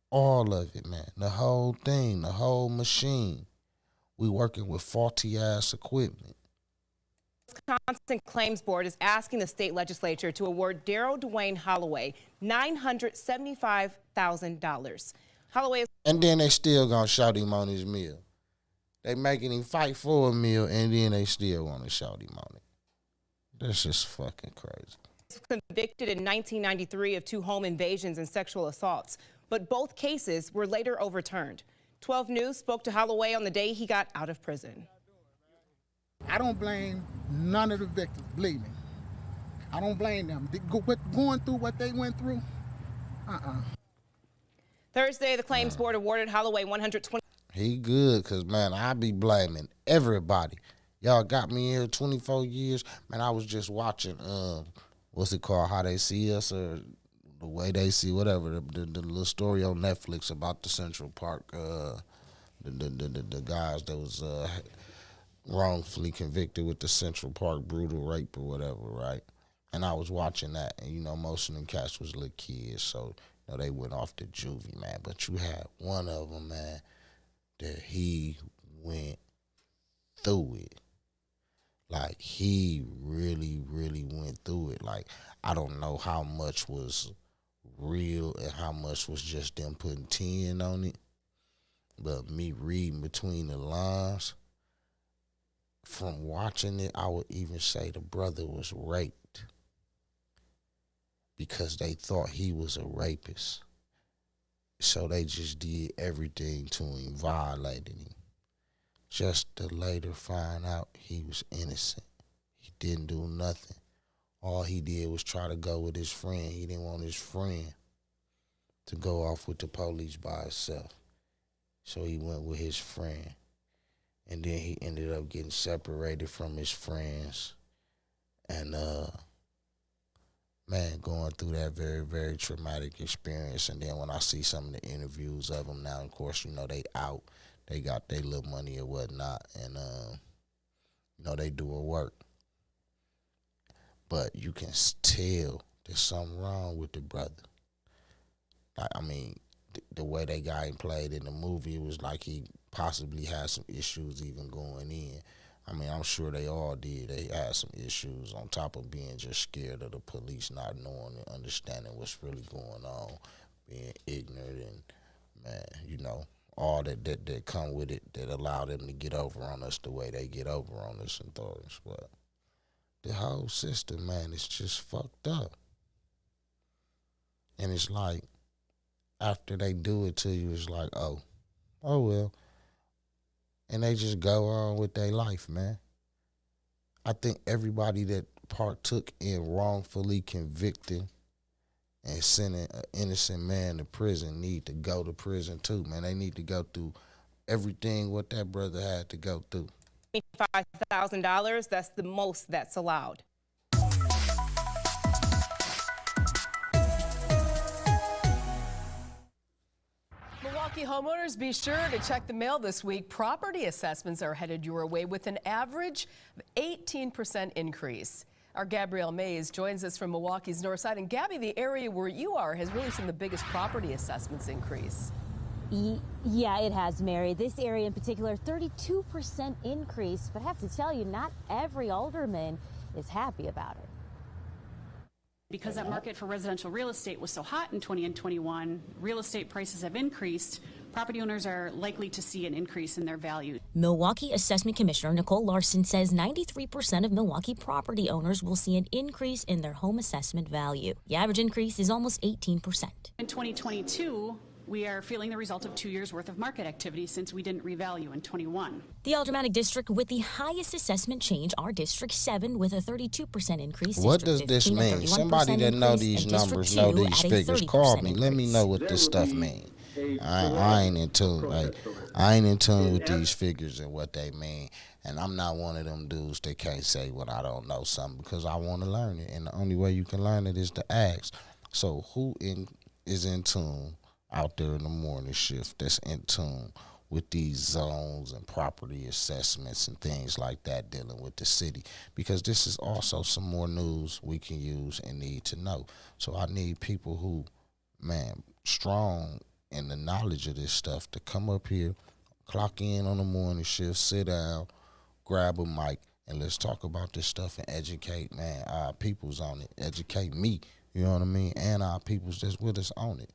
All of it, man. The whole thing, the whole machine. We working with faulty-ass equipment. Wisconsin Claims Board is asking the state legislature to award Daryl Dwayne Holloway $975,000. Holloway, and then they still gonna shout him on his meal. They making him fight for a meal, and then they still want to shout him on it. That's just fucking crazy. Convicted in 1993 of 2 home invasions and sexual assaults, but both cases were later overturned. 12 News spoke to Holloway on the day he got out of prison. I don't blame none of the victims, believe me. I don't blame them. Going through what they went through, Thursday, the Claims Board awarded Holloway $120. He good, because, man, I be blaming everybody. Y'all got me here 24 years. Man, I was just watching, what's it called, How They See Us, or the way they see whatever the little story on Netflix about the Central Park, the guys that was wrongfully convicted with the Central Park brutal rape or whatever, right? And I was watching that, and most of them cats was little kids, so they went off to juvie, man. But you had one of them, man, that he went through it. Like, he really, really went through it. Like, I don't know how much was real and how much was just them putting 10 on it. But me reading between the lines, from watching it, I would even say the brother was raped because they thought he was a rapist. So they just did everything to him, violated him, just to later find out he was innocent. He didn't do nothing. All he did was try to go with his friend. He didn't want his friend to go off with the police by himself. So he went with his friend. And then he ended up getting separated from his friends. And, man, going through that very, very traumatic experience. And then when I see some of the interviews of him now, of course, they out. They got their little money or whatnot. And, they doing work. But you can tell there's something wrong with the brother. The way they got him played in the movie, it was like he possibly had some issues even going in. I'm sure they all did. They had some issues on top of being just scared of the police, not knowing and understanding what's really going on, being ignorant and, man, all that come with it that allow them to get over on us the way they get over on us and things. But the whole system, man, is just fucked up. And it's like, after they do it to you, it's like, oh well. And they just go on with their life, man. I think everybody that partook in wrongfully convicting and sending an innocent man to prison need to go to prison too, man. They need to go through everything what that brother had to go through. $5,000, that's the most that's allowed. Milwaukee homeowners, be sure to check the mail this week. Property assessments are headed your way with an average of 18% increase. Our Gabrielle Mays joins us from Milwaukee's north side. And Gabby, the area where you are has really seen the biggest property assessments increase. Yeah, it has, Mary. This area in particular, 32% increase. But I have to tell you, not every alderman is happy about it. Because that market for residential real estate was so hot in 20 and 21, real estate prices have increased. Property owners are likely to see an increase in their value. Milwaukee Assessment Commissioner Nicole Larson says 93% of Milwaukee property owners will see an increase in their home assessment value. The average increase is almost 18%. In 2022, we are feeling the result of 2 years worth of market activity since we didn't revalue in 21. The Aldermanic District with the highest assessment change are District 7 with a 32% increase. What does this mean? Somebody that know these numbers, know these figures, call me. Let me know what this stuff means. I ain't in tune. Like, I ain't in tune with these figures and what they mean. And I'm not one of them dudes that can't say when I don't know something because I want to learn it. And the only way you can learn it is to ask. So who is in tune out there in the morning shift that's in tune with these zones and property assessments and things like that dealing with the city? Because this is also some more news we can use and need to know. So I need people who, man, strong in the knowledge of this stuff to come up here, clock in on the morning shift, sit down, grab a mic, and let's talk about this stuff and educate, man, our peoples on it. Educate me, you know what I mean, and our peoples that's with us on it.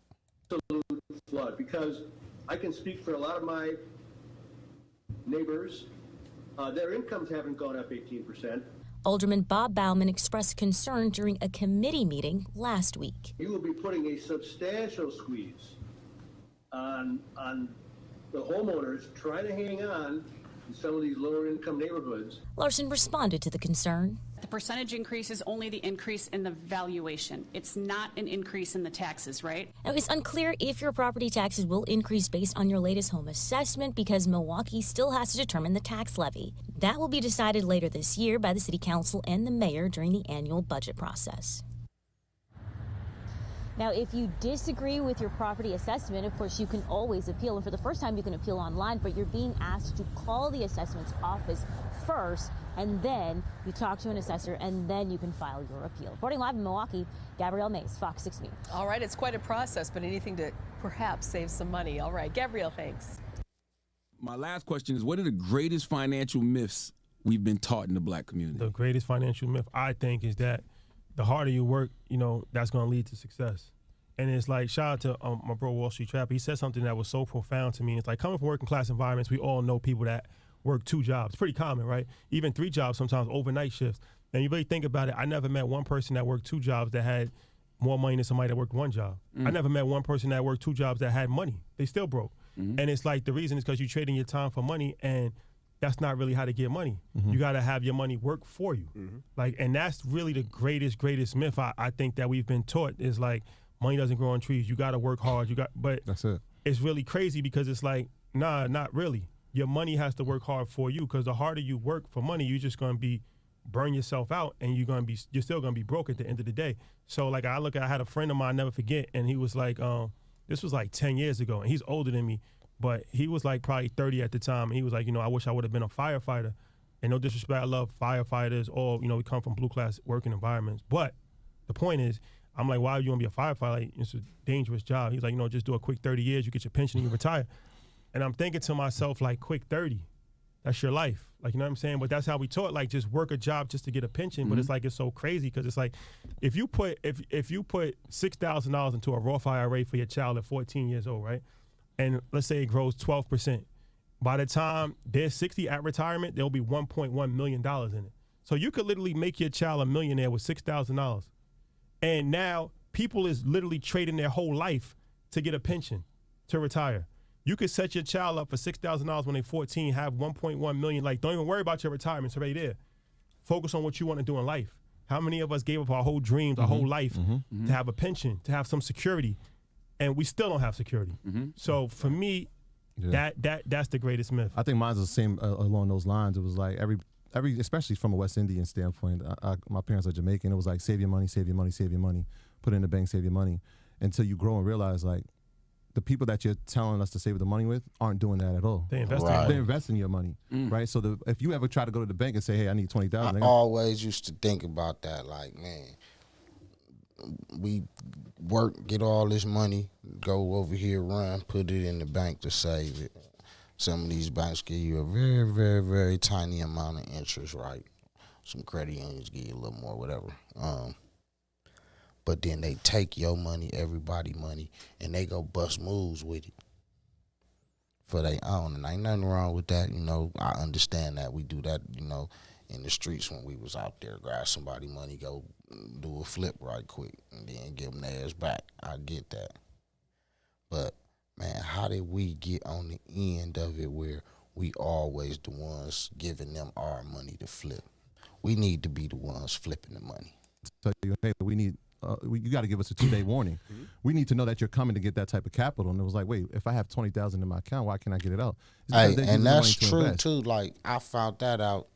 Absolute flood, because I can speak for a lot of my neighbors. Their incomes haven't gone up 18%. Alderman Bob Bauman expressed concern during a committee meeting last week. You will be putting a substantial squeeze on the homeowners trying to hang on in some of these lower income neighborhoods. Larson responded to the concern. The percentage increase is only the increase in the valuation. It's not an increase in the taxes, right? Now, it's unclear if your property taxes will increase based on your latest home assessment because Milwaukee still has to determine the tax levy. That will be decided later this year by the City Council and the Mayor during the annual budget process. Now, if you disagree with your property assessment, of course, you can always appeal. And for the first time, you can appeal online, but you're being asked to call the assessment's office first, and then you talk to an assessor, and then you can file your appeal. Reporting live in Milwaukee, Gabrielle Mays, Fox 6 News. All right, it's quite a process, but anything to perhaps save some money. All right, Gabrielle, thanks. My last question is, what are the greatest financial myths we've been taught in the black community? The greatest financial myth, I think, is that the harder you work, that's going to lead to success. And it's like, shout out to my bro, Wall Street Trapper. He said something that was so profound to me. It's like, coming from working class environments, we all know people that work 2 jobs. Pretty common, right? Even 3 jobs, sometimes overnight shifts. And you really think about it, I never met one person that worked 2 jobs that had more money than somebody that worked 1 job. I never met one person that worked 2 jobs that had money. They still broke. And it's like, the reason is because you're trading your time for money, and that's not really how to get money. You got to have your money work for you. And that's really the greatest myth I think that we've been taught, is like, money doesn't grow on trees. You got to work hard. But that's it. It's really crazy, because it's like, nah, not really. Your money has to work hard for you, because the harder you work for money, you're just going to burn yourself out, and you're still going to be broke at the end of the day. So like, I had a friend of mine, I'll never forget, and he was like, this was like 10 years ago, and he's older than me, but he was like probably 30 at the time, and he was like, I wish I would have been a firefighter. And no disrespect, I love firefighters, all, we come from blue class working environments. But the point is, I'm like, why would you want to be a firefighter? Like, it's a dangerous job. He's like, just do a quick 30 years, you get your pension, and you retire. And I'm thinking to myself, like, quick 30, that's your life. Like, you know what I'm saying? But that's how we taught, like, just work a job just to get a pension. But it's like, it's so crazy, because it's like, if you put $6,000 into a Roth IRA for your child at 14 years old, right? And let's say it grows 12%. By the time they're 60 at retirement, there'll be $1.1 million in it. So you could literally make your child a millionaire with $6,000. And now people is literally trading their whole life to get a pension, to retire. You could set your child up for $6,000 when they're 14, have 1.1 million. Like, don't even worry about your retirement. It's already there. Focus on what you want to do in life. How many of us gave up our whole dreams, our whole life to have a pension, to have some security, and we still don't have security? So for me, that's the greatest myth. I think mine's the same along those lines. It was like every, especially from a West Indian standpoint. My parents are Jamaican. It was like, save your money, save your money, save your money. Put it in the bank, save your money, until you grow and realize, like, the people that you're telling us to save the money with aren't doing that at all. They invest They're investing your money, right? So if you ever try to go to the bank and say, hey, I need $20,000. I always used to think about that, like, man, we work, get all this money, go over here, run, put it in the bank to save it. Some of these banks give you a very, very, very tiny amount of interest, right? Some credit unions give you a little more, whatever. But then they take your money, everybody money, and they go bust moves with it for their own. And ain't nothing wrong with that, I understand that. We do that, in the streets when we was out there. Grab somebody money, go do a flip right quick, and then give them theirs back. I get that. But, man, how did we get on the end of it where we always the ones giving them our money to flip? We need to be the ones flipping the money. So, hey, we need... you got to give us a 2-day warning. We need to know that you're coming to get that type of capital. And it was like, wait, if I have $20,000 in my account, why can't I get it out? Hey, and that's true too. Like, I found that out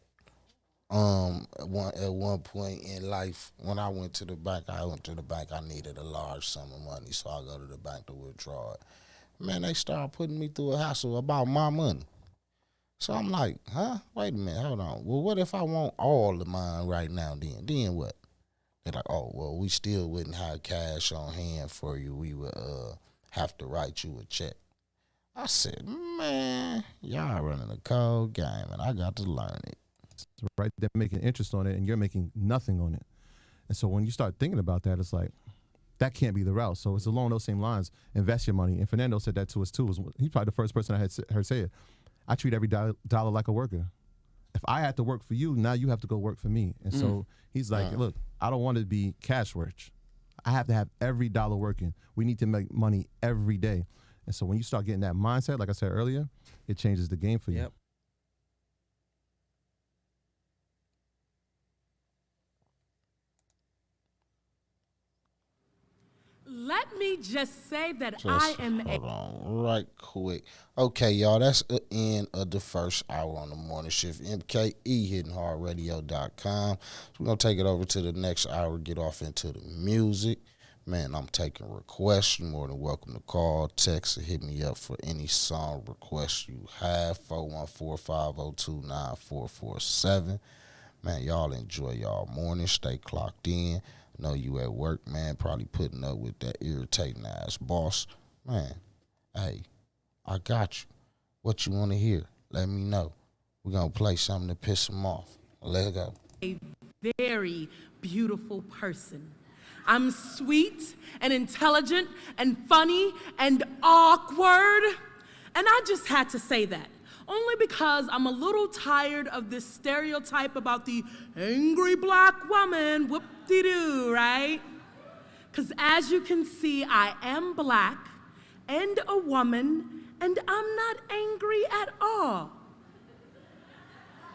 at one point in life when I went to the bank. I needed a large sum of money, so I go to the bank to withdraw it. Man, they started putting me through a hassle about my money. So I'm like, wait a minute, hold on. Well, what if I want all of mine right now? Then what? They're like, oh, well, we still wouldn't have cash on hand for you. We would have to write you a check. I said, man, y'all running a cold game, and I got to learn it. Right, they're making interest on it, and you're making nothing on it. And so when you start thinking about that, it's like, that can't be the route. So it's along those same lines. Invest your money. And Fernando said that to us, too. He's probably the first person I had heard say it. I treat every dollar like a worker. If I had to work for you, now you have to go work for me. And so he's like, look, I don't want to be cash rich. I have to have every dollar working. We need to make money every day. And so when you start getting that mindset, like I said earlier, it changes the game for you. Yep. Let me just say that I am Hold on right quick. Okay, y'all, that's the end of the first hour on the Morning Shift MKE, hittinghardradio.com. So we're going to take it over to the next hour, get off into the music. Man, I'm taking requests. You're more than welcome to call, text, or hit me up for any song requests you have. 414-502-9447. Man, y'all enjoy y'all morning. Stay clocked in. I know you at work, man, probably putting up with that irritating ass boss. Man, hey, I got you. What you want to hear? Let me know. We're going to play something to piss him off. Let's go. A very beautiful person. I'm sweet and intelligent and funny and awkward. And I just had to say that. Only because I'm a little tired of this stereotype about the angry black woman, whoop-de-doo, right? Because as you can see, I am black and a woman, and I'm not angry at all.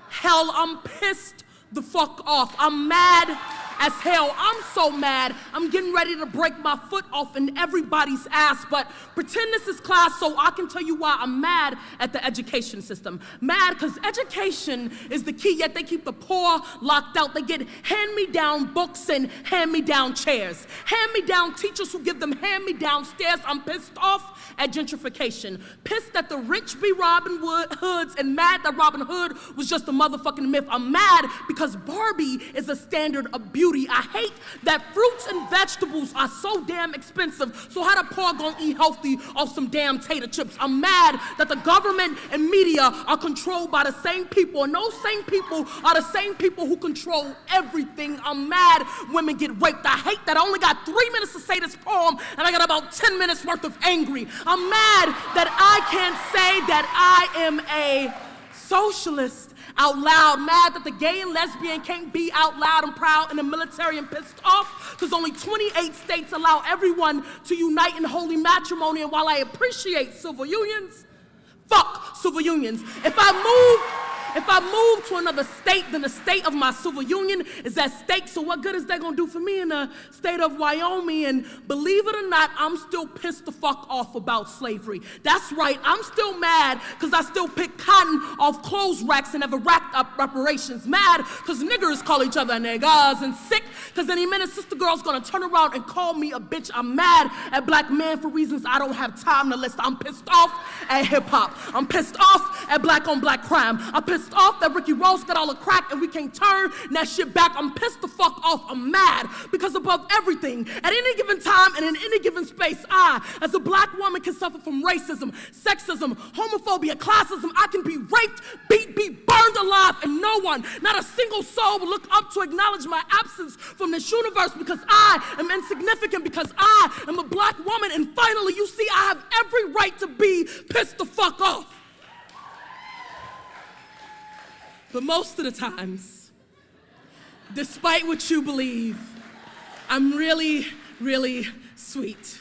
Hell, I'm pissed the fuck off. I'm mad as hell. I'm so mad. I'm getting ready to break my foot off in everybody's ass, but pretend this is class so I can tell you why I'm mad at the education system. Mad because education is the key, yet they keep the poor locked out. They get hand-me-down books and hand-me-down chairs. Hand-me-down teachers who give them hand-me-down stares. I'm pissed off at gentrification. Pissed that the rich be Robin Hoods and mad that Robin Hood was just a motherfucking myth. I'm mad because Barbie is a standard of beauty. I hate that fruits and vegetables are so damn expensive, so how the poor gonna eat healthy off some damn tater chips? I'm mad that the government and media are controlled by the same people, and those same people are the same people who control everything. I'm mad women get raped. I hate that I only got 3 minutes to say this poem, and I got about 10 minutes worth of angry. I'm mad that I can't say that I am a socialist out loud. Mad that the gay and lesbian can't be out loud and proud in the military, and pissed off because only 28 states allow everyone to unite in holy matrimony. And while I appreciate civil unions, fuck civil unions. If I move to another state, then the state of my civil union is at stake. So what good is that gonna do for me in the state of Wyoming? And believe it or not, I'm still pissed the fuck off about slavery. That's right, I'm still mad because I still pick cotton off clothes racks and never racked up reparations. Mad because niggers call each other niggas, and sick because any minute sister girl's gonna turn around and call me a bitch. I'm mad at black men for reasons I don't have time to list. I'm pissed off at hip hop. I'm pissed off at black on black crime. I'm pissed off that Ricky Ross got all the crack and we can't turn that shit back. I'm pissed the fuck off. I'm mad because above everything, at any given time and in any given space, I, as a black woman, can suffer from racism, sexism, homophobia, classism. I can be raped, beat, burned alive, and no one, not a single soul, will look up to acknowledge my absence from this universe because I am insignificant, because I am a black woman. And finally, you see, I have every right to be pissed the fuck off. But most of the times, despite what you believe, I'm really, really sweet.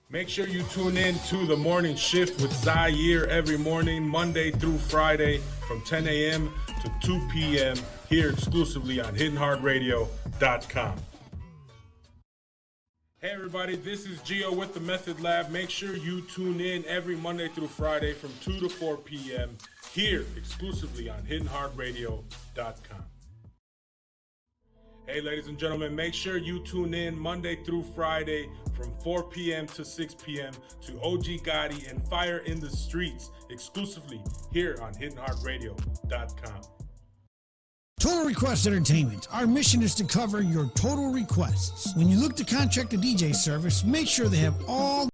Make sure you tune in to the Morning Shift with Zaire every morning, Monday through Friday from 10 a.m. to 2 p.m. here exclusively on HiddenHeartRadio.com. Hey everybody, this is Gio with the Method Lab. Make sure you tune in every Monday through Friday from 2 to 4 p.m. here exclusively on HiddenHeartRadio.com. Hey ladies and gentlemen, make sure you tune in Monday through Friday from 4 p.m. to 6 p.m. to OG Gotti and Fire in the Streets exclusively here on HiddenHeartRadio.com. Total Request Entertainment. Our mission is to cover your total requests. When you look to contract a DJ service, make sure they have all